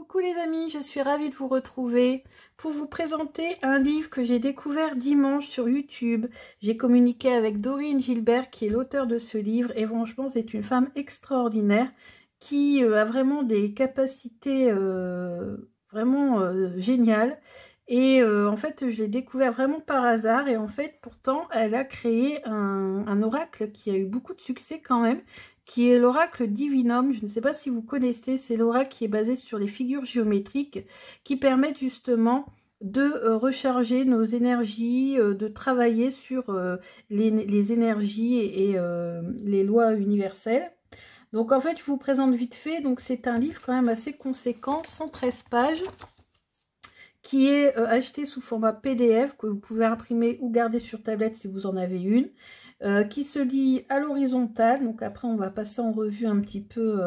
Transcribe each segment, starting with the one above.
Coucou les amis, je suis ravie de vous retrouver pour vous présenter un livre que j'ai découvert dimanche sur YouTube. J'ai communiqué avec Dorine Gilbert qui est l'auteur de ce livre et franchement c'est une femme extraordinaire qui a vraiment des capacités vraiment géniales. Et en fait je l'ai découvert vraiment par hasard et en fait pourtant elle a créé un oracle qui a eu beaucoup de succès quand même, qui est l'oracle Divinum. Je ne sais pas si vous connaissez, c'est l'oracle qui est basé sur les figures géométriques qui permettent justement de recharger nos énergies, de travailler sur les énergies et les lois universelles. Donc en fait, je vous présente vite fait. Donc c'est un livre quand même assez conséquent, 113 pages, qui est acheté sous format PDF, que vous pouvez imprimer ou garder sur tablette si vous en avez une. Qui se lit à l'horizontale. Donc après on va passer en revue un petit peu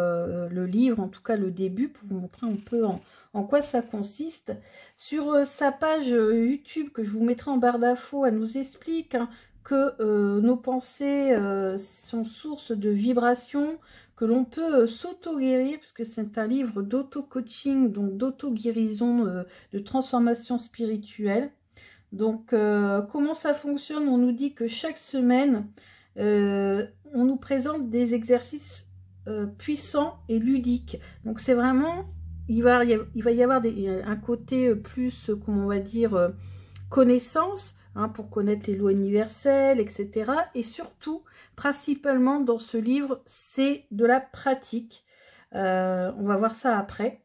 le livre, en tout cas le début, pour vous montrer un peu en quoi ça consiste. Sur sa page YouTube que je vous mettrai en barre d'infos, elle nous explique que nos pensées sont source de vibrations, que l'on peut s'auto-guérir, puisque c'est un livre d'auto-coaching, donc d'auto-guérison, de transformation spirituelle. Donc, comment ça fonctionne? On nous dit que chaque semaine, on nous présente des exercices puissants et ludiques. Donc, c'est vraiment, il va y avoir un côté plus, comment on va dire, connaissance, hein, pour connaître les lois universelles, etc. Et surtout, principalement dans ce livre, c'est de la pratique. On va voir ça après.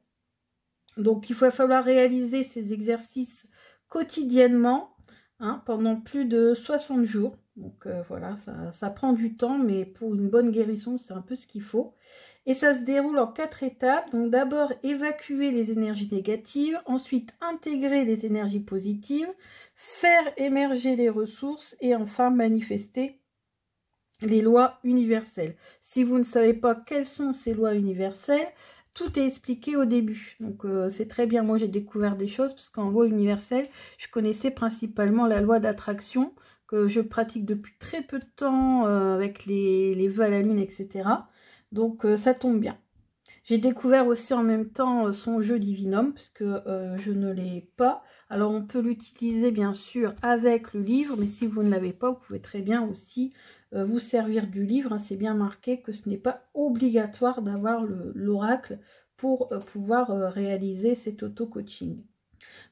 Donc, il va falloir réaliser ces exercices quotidiennement, hein, pendant plus de 60 jours. Donc voilà, ça prend du temps, mais pour une bonne guérison, c'est un peu ce qu'il faut. Et ça se déroule en 4 étapes. Donc d'abord, évacuer les énergies négatives, ensuite intégrer les énergies positives, faire émerger les ressources et enfin manifester les lois universelles. Si vous ne savez pas quelles sont ces lois universelles, tout est expliqué au début, donc c'est très bien. Moi j'ai découvert des choses parce qu'en loi universelle, je connaissais principalement la loi d'attraction que je pratique depuis très peu de temps avec les vœux à la lune, etc. Donc ça tombe bien. J'ai découvert aussi en même temps son jeu Divinum, parce que je ne l'ai pas. Alors on peut l'utiliser bien sûr avec le livre, mais si vous ne l'avez pas, vous pouvez très bien aussi vous servir du livre, hein. C'est bien marqué que ce n'est pas obligatoire d'avoir l'oracle pour pouvoir réaliser cet auto-coaching.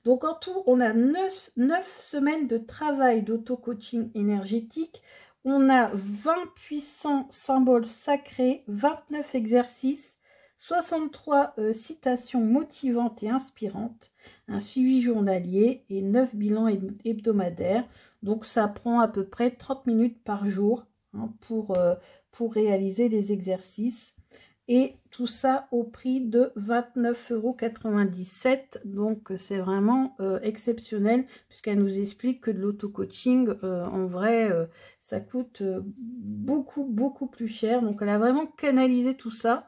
Donc en tout, on a 9 semaines de travail d'auto-coaching énergétique. On a 20 puissants symboles sacrés, 29 exercices, 63 citations motivantes et inspirantes, un suivi journalier et 9 bilans hebdomadaires. Donc ça prend à peu près 30 minutes par jour, hein, pour réaliser les exercices. Et tout ça au prix de 29,97 €. Donc c'est vraiment exceptionnel, puisqu'elle nous explique que de l'auto-coaching, en vrai, ça coûte beaucoup plus cher. Donc elle a vraiment canalisé tout ça.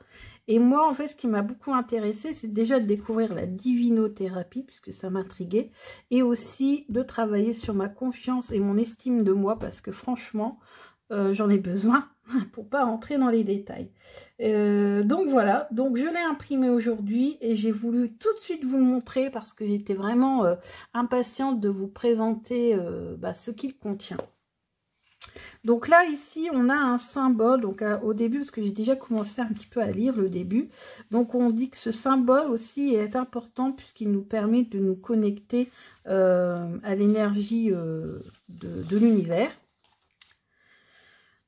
Et moi, en fait, ce qui m'a beaucoup intéressée, c'est déjà de découvrir la divinothérapie, puisque ça m'intriguait, et aussi de travailler sur ma confiance et mon estime de moi, parce que franchement, j'en ai besoin pour pas rentrer dans les détails. Donc voilà, donc je l'ai imprimé aujourd'hui et j'ai voulu tout de suite vous le montrer parce que j'étais vraiment impatiente de vous présenter ce qu'il contient. Donc là, ici, on a un symbole, donc au début, parce que j'ai déjà commencé un petit peu à lire le début. Donc on dit que ce symbole aussi est important puisqu'il nous permet de nous connecter à l'énergie de l'univers.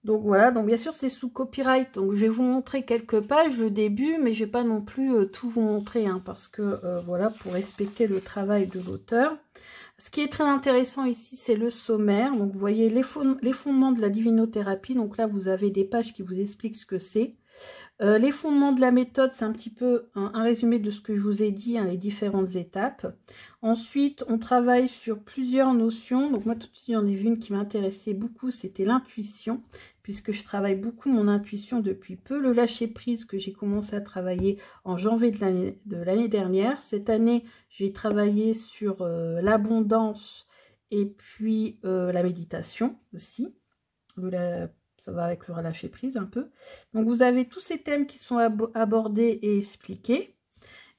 Donc voilà, donc bien sûr c'est sous copyright, donc je vais vous montrer quelques pages, le début, mais je ne vais pas non plus tout vous montrer, hein, parce que voilà, pour respecter le travail de l'auteur. Ce qui est très intéressant ici, c'est le sommaire. Donc vous voyez les fondements de la divinothérapie, donc là vous avez des pages qui vous expliquent ce que c'est. Les fondements de la méthode, c'est un petit peu un résumé de ce que je vous ai dit, hein, les différentes étapes. Ensuite, on travaille sur plusieurs notions. Donc moi, tout de suite, j'en ai vu une qui m'intéressait beaucoup, c'était l'intuition, puisque je travaille beaucoup mon intuition depuis peu. Le lâcher-prise que j'ai commencé à travailler en janvier de l'année dernière. Cette année, j'ai travaillé sur l'abondance et puis la méditation aussi. Ça va avec le relâcher prise un peu. Donc vous avez tous ces thèmes qui sont abordés et expliqués.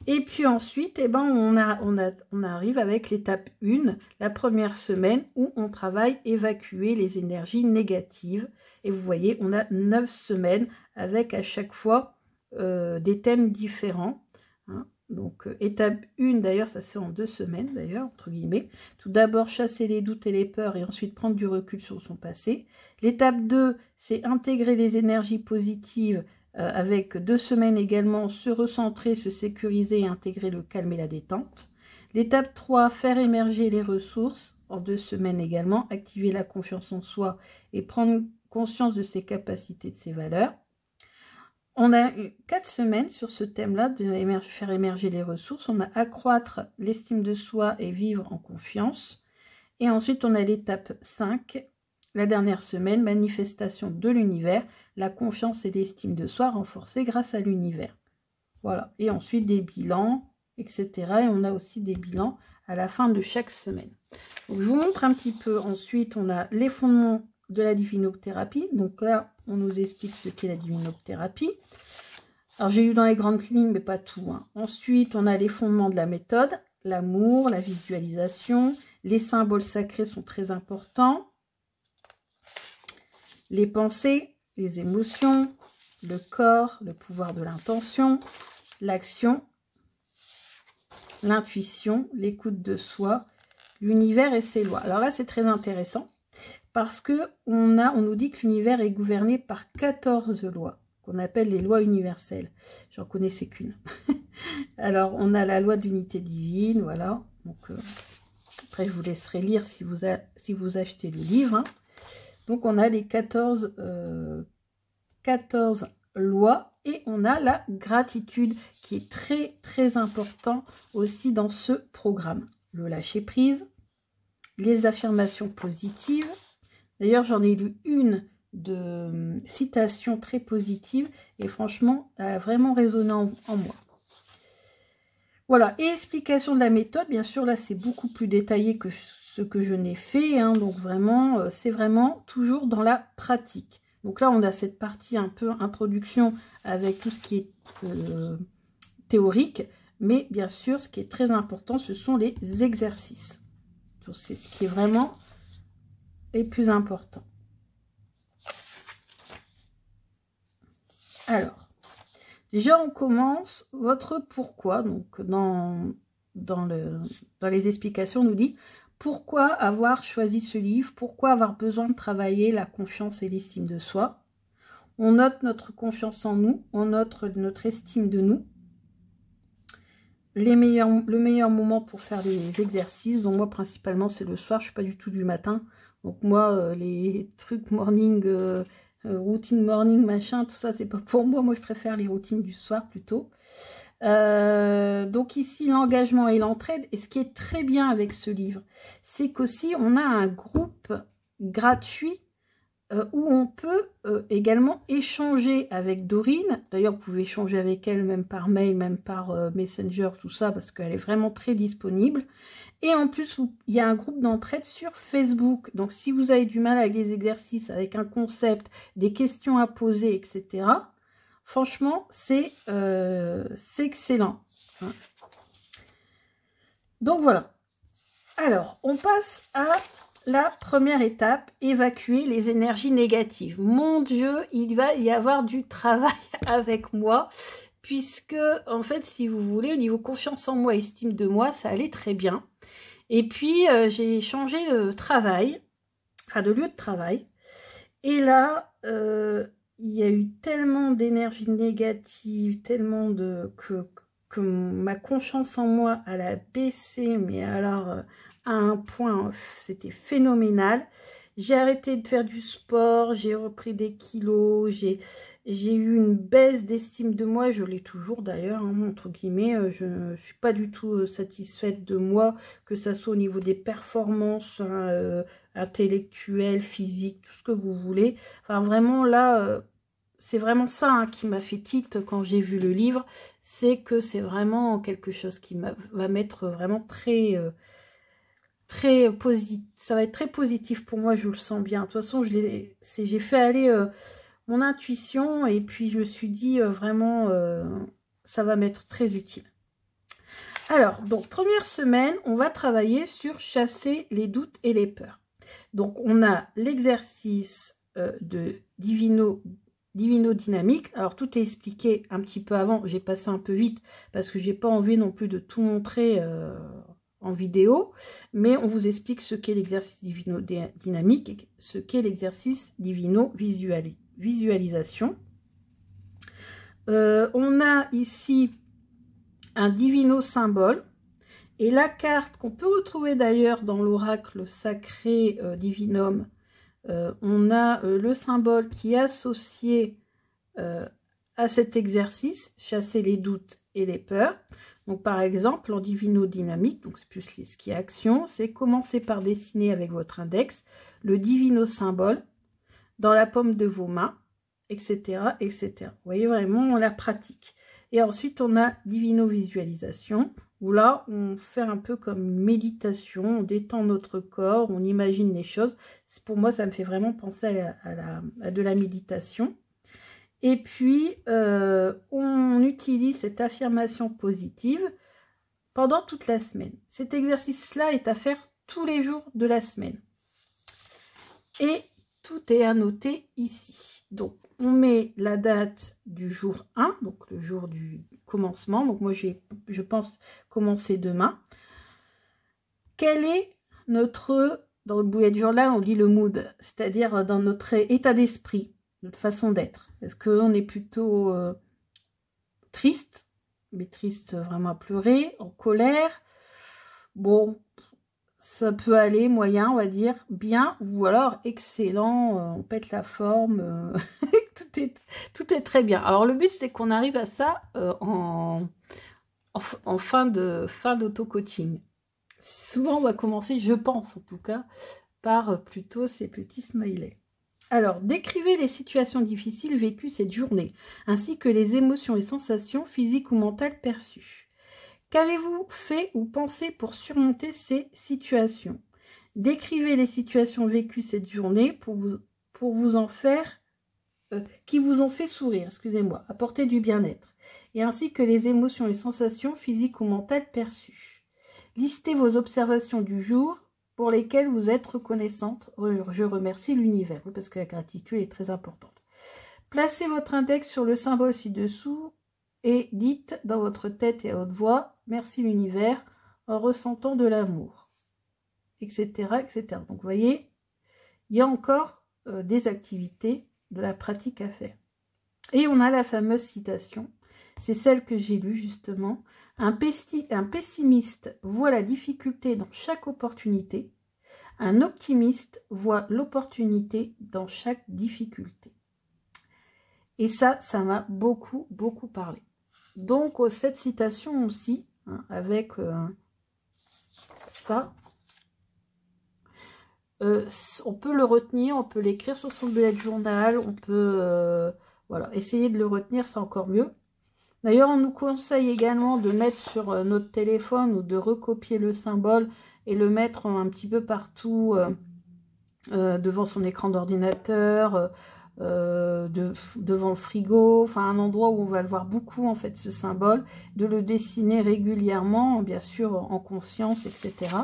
Et puis ensuite, eh ben, on arrive avec l'étape 1, la première semaine, où on travaille évacuer les énergies négatives. Et vous voyez, on a 9 semaines avec à chaque fois des thèmes différents. Hein. Donc, étape 1, d'ailleurs, ça c'est en 2 semaines, d'ailleurs, entre guillemets. Tout d'abord, chasser les doutes et les peurs et ensuite prendre du recul sur son passé. L'étape 2, c'est intégrer les énergies positives avec 2 semaines également, se recentrer, se sécuriser et intégrer le calme et la détente. L'étape 3, faire émerger les ressources, en 2 semaines également, activer la confiance en soi et prendre conscience de ses capacités, de ses valeurs. On a eu 4 semaines sur ce thème-là, de faire émerger les ressources. On a accroître l'estime de soi et vivre en confiance. Et ensuite, on a l'étape 5, la dernière semaine, manifestation de l'univers, la confiance et l'estime de soi renforcée grâce à l'univers. Voilà. Et ensuite, des bilans, etc. Et on a aussi des bilans à la fin de chaque semaine. Donc, je vous montre un petit peu. Ensuite, on a les fondements de la divinothérapie. Donc là, on nous explique ce qu'est la divinothérapie. Alors, j'ai eu dans les grandes lignes, mais pas tout. Hein. Ensuite, on a les fondements de la méthode, l'amour, la visualisation. Les symboles sacrés sont très importants. Les pensées, les émotions, le corps, le pouvoir de l'intention, l'action, l'intuition, l'écoute de soi, l'univers et ses lois. Alors là, c'est très intéressant parce que on nous dit que l'univers est gouverné par 14 lois, qu'on appelle les lois universelles. J'en connaissais qu'une. Alors, on a la loi d'unité divine, voilà. Donc, après, je vous laisserai lire si vous achetez le livre. Hein. Donc, on a les 14 lois et on a la gratitude qui est très, très important aussi dans ce programme. Le lâcher-prise, les affirmations positives. D'ailleurs, j'en ai lu une de citation très positive et franchement, elle a vraiment résonné en moi. Voilà, et explication de la méthode, bien sûr, là, c'est beaucoup plus détaillé que ce que je n'ai fait, hein, donc vraiment, c'est vraiment toujours dans la pratique. Donc là, on a cette partie un peu introduction avec tout ce qui est théorique, mais bien sûr, ce qui est très important, ce sont les exercices. C'est ce qui est vraiment les plus importants. Alors, déjà, on commence votre pourquoi. Donc, dans les explications, on nous dit pourquoi avoir choisi ce livre, pourquoi avoir besoin de travailler la confiance et l'estime de soi. On note notre confiance en nous, on note notre estime de nous. Le meilleur moment pour faire les exercices, donc moi, principalement, c'est le soir. Je ne suis pas du tout du matin. Donc, moi, les trucs morning... routine morning, machin, tout ça, c'est pas pour moi. Moi, je préfère les routines du soir plutôt. Donc ici, l'engagement et l'entraide. Et ce qui est très bien avec ce livre, c'est qu'aussi, on a un groupe gratuit où on peut également échanger avec Dorine. D'ailleurs, vous pouvez échanger avec elle, même par mail, même par Messenger, tout ça, parce qu'elle est vraiment très disponible. Et en plus, il y a un groupe d'entraide sur Facebook. Donc, si vous avez du mal avec les exercices, avec un concept, des questions à poser, etc., franchement, c'est excellent. Hein. Donc, voilà. Alors, on passe à la première étape, évacuer les énergies négatives. Mon Dieu, il va y avoir du travail avec moi, puisque, en fait, si vous voulez, au niveau confiance en moi, estime de moi, ça allait très bien. Et puis, j'ai changé de travail, enfin de lieu de travail. Et là, il y a eu tellement d'énergie négative, tellement que ma confiance en moi, elle a baissé, mais alors à un point, c'était phénoménal. J'ai arrêté de faire du sport, j'ai repris des kilos, j'ai eu une baisse d'estime de moi, je l'ai toujours d'ailleurs, hein, entre guillemets, je ne suis pas du tout satisfaite de moi, que ça soit au niveau des performances intellectuelles, physiques, tout ce que vous voulez. Enfin vraiment là, c'est vraiment ça hein, qui m'a fait tilt quand j'ai vu le livre, c'est que c'est vraiment quelque chose qui va m'être vraiment très positif. Ça va être très positif pour moi, je le sens bien. De toute façon, j'ai fait aller mon intuition et puis je me suis dit vraiment, ça va m'être très utile. Alors, donc, première semaine, on va travailler sur chasser les doutes et les peurs. Donc, on a l'exercice de divino-dynamique. Alors, tout est expliqué un petit peu avant. J'ai passé un peu vite parce que j'ai pas envie non plus de tout montrer en vidéo. Mais on vous explique ce qu'est l'exercice divino-dynamique et ce qu'est l'exercice divino-visualisation. On a ici un divino symbole. Et la carte qu'on peut retrouver d'ailleurs dans l'oracle sacré divinum, on a le symbole qui est associé à cet exercice, chasser les doutes et les peurs. Donc par exemple, en divino dynamique, donc c'est plus ce qui est action, c'est commencer par dessiner avec votre index le divino symbole dans la paume de vos mains, etc., etc. Vous voyez vraiment la pratique. Et ensuite, on a divino visualisation, où là, on fait un peu comme une méditation, on détend notre corps, on imagine les choses. Pour moi, ça me fait vraiment penser à de la méditation. Et puis, on utilise cette affirmation positive pendant toute la semaine. Cet exercice-là est à faire tous les jours de la semaine. Et tout est annoté ici. Donc, on met la date du jour 1, donc le jour du commencement. Donc, moi, je pense commencer demain. Quel est notre, dans le bullet journal, on lit le mood, c'est-à-dire dans notre état d'esprit, notre façon d'être. Est-ce qu'on est plutôt triste, mais triste vraiment à pleurer, en colère? Bon, ça peut aller moyen, on va dire, bien, ou alors excellent, on pète la forme, tout est très bien. Alors le but, c'est qu'on arrive à ça en fin d'auto-coaching. Souvent, on va commencer, je pense en tout cas, par plutôt ces petits smileys. Alors, décrivez les situations difficiles vécues cette journée, ainsi que les émotions et sensations physiques ou mentales perçues. Qu'avez-vous fait ou pensé pour surmonter ces situations? Décrivez les situations vécues cette journée pour vous en faire, qui vous ont fait sourire, excusez-moi, apporter du bien-être, et ainsi que les émotions et sensations physiques ou mentales perçues. Listez vos observations du jour pour lesquelles vous êtes reconnaissante. Je remercie l'univers, parce que la gratitude est très importante. Placez votre index sur le symbole ci-dessous et dites dans votre tête et à haute voix « Merci l'univers » en ressentant de l'amour, etc., etc. Donc, vous voyez, il y a encore des activités de la pratique à faire. Et on a la fameuse citation, c'est celle que j'ai lue justement. Un pessimiste voit la difficulté dans chaque opportunité. Un optimiste voit l'opportunité dans chaque difficulté. Et ça m'a beaucoup, beaucoup parlé. Donc, cette citation aussi, hein, avec ça, on peut le retenir, on peut l'écrire sur son bullet journal, on peut voilà, essayer de le retenir, c'est encore mieux. D'ailleurs, on nous conseille également de mettre sur notre téléphone ou de recopier le symbole et le mettre un petit peu partout devant son écran d'ordinateur, devant le frigo, enfin un endroit où on va le voir beaucoup en fait ce symbole, de le dessiner régulièrement, bien sûr en conscience, etc.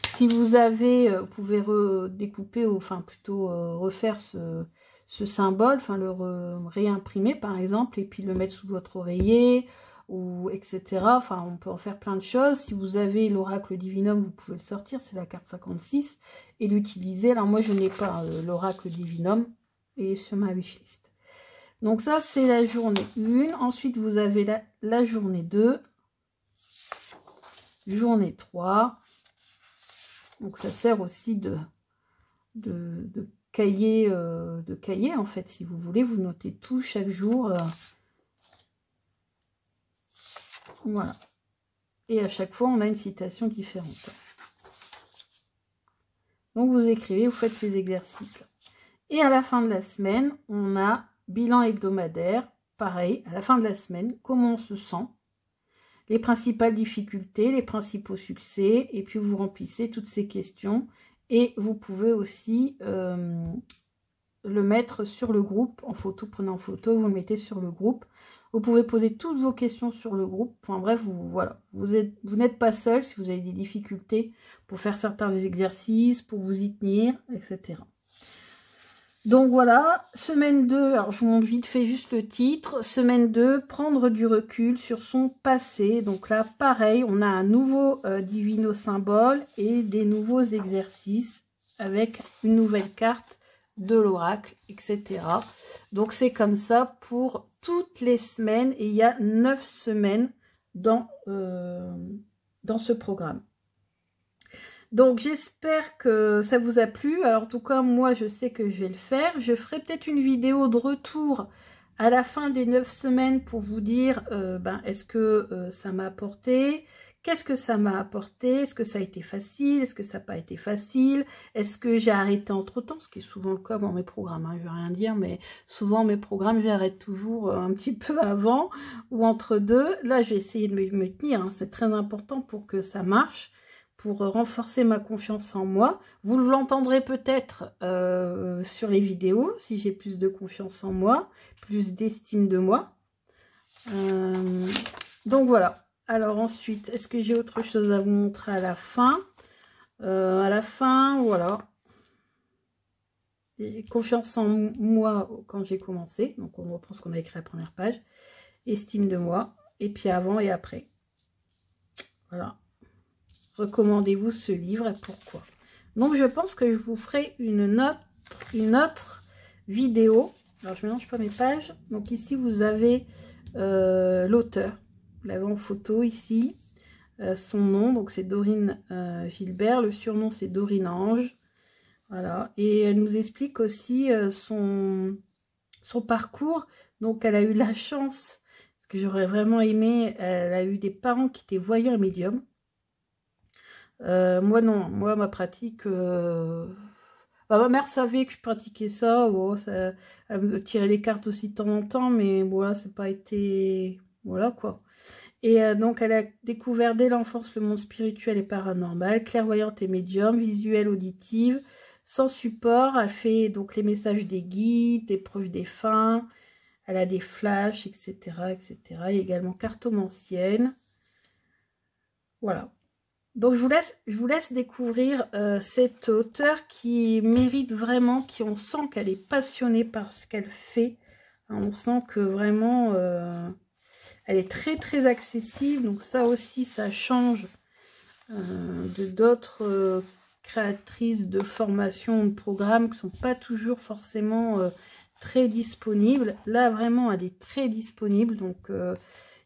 Si vous avez, vous pouvez redécouper, ou enfin plutôt refaire ce symbole, enfin le réimprimer par exemple, et puis le mettre sous votre oreiller, ou etc. Enfin, on peut en faire plein de choses. Si vous avez l'oracle divinum, vous pouvez le sortir, c'est la carte 56, et l'utiliser. Alors moi, je n'ai pas l'oracle divinum, et sur ma wishlist. Donc ça, c'est la journée 1. Ensuite, vous avez la journée 2, journée 3. Donc ça sert aussi de cahier, en fait, si vous voulez. Vous notez tout chaque jour. Voilà. Et à chaque fois, on a une citation différente. Donc vous écrivez, vous faites ces exercices-là. Et à la fin de la semaine, on a bilan hebdomadaire. Pareil, à la fin de la semaine, comment on se sent, les principales difficultés, les principaux succès, et puis vous remplissez toutes ces questions. Et vous pouvez aussi le mettre sur le groupe en photo, prenez en photo, vous le mettez sur le groupe. Vous pouvez poser toutes vos questions sur le groupe. Enfin bref, voilà, vous n'êtes pas seul si vous avez des difficultés pour faire certains exercices, pour vous y tenir, etc. Donc voilà, semaine 2, alors je vous montre vite fait juste le titre. Semaine 2, prendre du recul sur son passé. Donc là, pareil, on a un nouveau divino symbole et des nouveaux exercices avec une nouvelle carte de l'oracle, etc. Donc c'est comme ça pour toutes les semaines et il y a 9 semaines dans ce programme. Donc j'espère que ça vous a plu. Alors en tout cas moi je sais que je vais le faire. Je ferai peut-être une vidéo de retour à la fin des 9 semaines pour vous dire est-ce que ça m'a apporté, qu'est-ce que ça m'a apporté, est-ce que ça a été facile, est-ce que ça n'a pas été facile, est-ce que j'ai arrêté entre temps, ce qui est souvent le cas dans mes programmes, hein, je ne vais rien dire, mais souvent mes programmes j'arrête toujours un petit peu avant ou entre deux. Là je vais essayer de me tenir, hein, c'est très important pour que ça marche, pour renforcer ma confiance en moi. Vous l'entendrez peut-être sur les vidéos, si j'ai plus de confiance en moi, plus d'estime de moi. Donc voilà. Alors ensuite, est-ce que j'ai autre chose à vous montrer à la fin? À la fin, voilà. Et confiance en moi quand j'ai commencé. Donc on reprend ce qu'on a écrit à la première page. Estime de moi. Et puis avant et après. Voilà. Recommandez-vous ce livre et pourquoi? Donc je pense que je vous ferai une autre vidéo. Alors je mélange pas mes pages. Donc ici vous avez l'auteur. Vous l'avez en photo ici. Son nom, donc c'est Dorine Gilbert. Le surnom c'est Dorine Ange. Voilà. Et elle nous explique aussi son parcours. Donc elle a eu la chance, ce que j'aurais vraiment aimé, elle a eu des parents qui étaient voyants et médiums. Moi non, moi ma pratique, ma mère savait que je pratiquais ça, elle me tirait les cartes aussi de temps en temps, mais voilà, c'est pas été, voilà quoi. Et donc elle a découvert dès l'enfance le monde spirituel et paranormal, clairvoyante et médium, visuelle, auditive, sans support. Elle fait donc les messages des guides, des proches défunts, elle a des flashs, etc., etc. Il y a également cartomancienne. Voilà. Donc je vous laisse découvrir cette auteure qui mérite vraiment, on sent qu'elle est passionnée par ce qu'elle fait. Hein, on sent que vraiment elle est très très accessible. Donc ça aussi ça change de d'autres créatrices de formation, de programmes qui ne sont pas toujours forcément très disponibles. Là vraiment elle est très disponible. Donc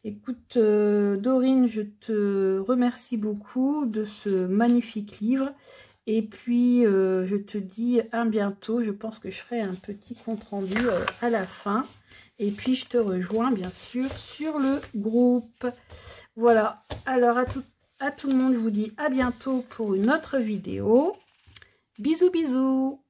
écoute, Dorine, je te remercie beaucoup de ce magnifique livre. Et puis, je te dis à bientôt. Je pense que je ferai un petit compte-rendu à la fin. Et puis, je te rejoins, bien sûr, sur le groupe. Voilà. Alors, à tout le monde, je vous dis à bientôt pour une autre vidéo. Bisous, bisous.